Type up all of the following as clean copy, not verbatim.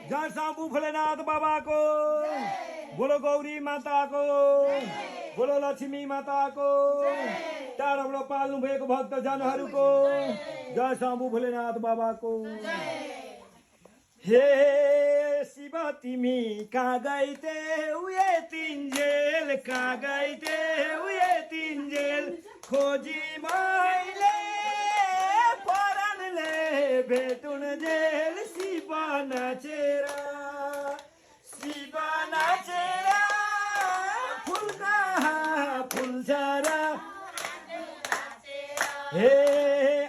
जय शंभु भोलेनाथ बाबा को, बोलो गौरी माता को, बोलो लक्ष्मी माता को, टाढाबाट पाल्नु भएको भक्तजनहरूको जय शंभु भोलेनाथ बाबा को। हे शिव तिमी कहाँ गइते उये तिन्जेल, कहाँ गइते उये तिन्जेल, खोजी मैले परानले भेटुन जेल। शिव नाचेर, शिव नाचेर फुल कहाँ फुल्छ र। हे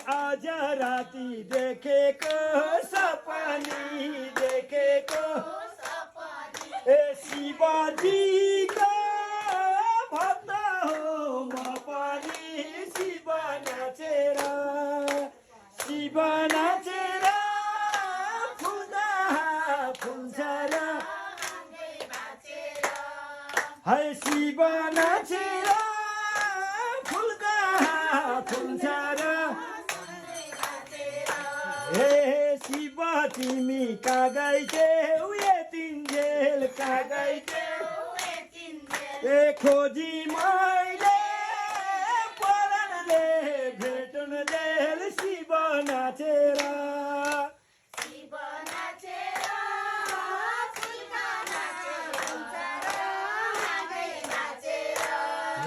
आज राति देखेको सपनी, देखेको ए शिवजीको भक्त हो म पनि। शिव नाचेर, शिव नाचेर फुल कहाँ फुल्छ र। है शिव नाचेर फुल कहाँ फुल्छ र। हे शिव तिमी कहाँ गइते उये तिन्जेल, कहाँ गइते ए खोजी मैले परानले भेटुन जेल। शिव नाचेर,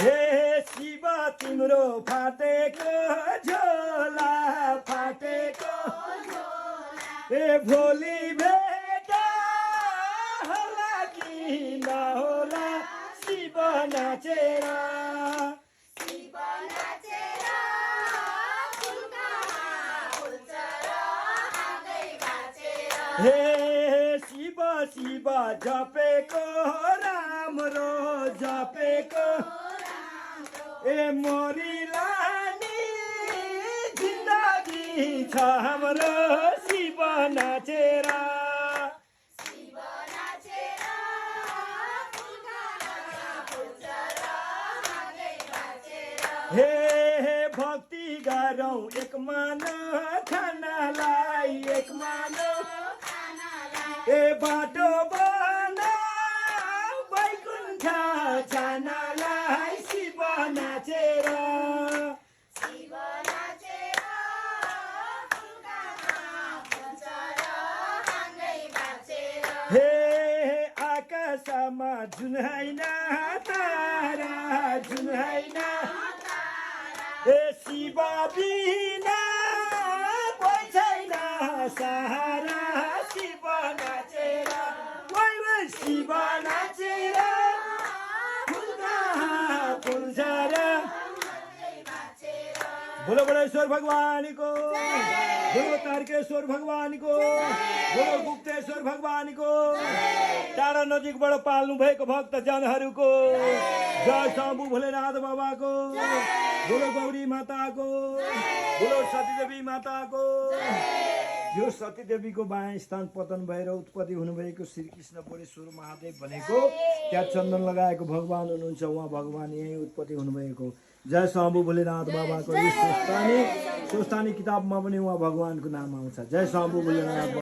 हे शिव तिम्रो फाटेको झोला, फाटेको ए भोलि भेट होला कि नहोला। शिव नाचेर, हे शिव शिव जपेको राम्रो, जपेको ए मरिलानी जिन्दगी छ हाम्रो। शिव नाचेर, हे भक्ति गरौँ एक मान खानालाई, एक मान ए बाटो बनाऊ बैकुण्ठ जानलाई। शिव नाचेर, हे आकाशमा जुन हैन तारा, जुन हैन ए शिव बिना कोही छैन सहारा। शिव नाचेर, वै शिव नाचेर फुल कहाँ फुल्छ र। बोलो बलेश्वर भगवान को, बोलो तारकेश्वर भगवान को, बोलो गुप्तेश्वर भगवान को, टाढा नजिकबाट पाल्नु भएको भक्तजनहरूको जय शंभु भोलेनाथ बाबा को, बोलो गौरी माता को, बोलो सतीदेवी माता को। यो सतीदेवीको बायाँ स्थान पतन भएर उत्पत्ति हुनुभएको श्रीकृष्ण बोलेश्वर महादेव भनेको त्यहाँ चन्दन लगाएको भगवान हुनुहुन्छ। उहाँ भगवान यहीँ उत्पत्ति हुनुभएको। जय शंभु भोलेनाथ बाबाको यो स्वस्थानी किताबमा पनि उहाँ भगवानको नाम आउँछ। जय शंभु भोलेनाथ।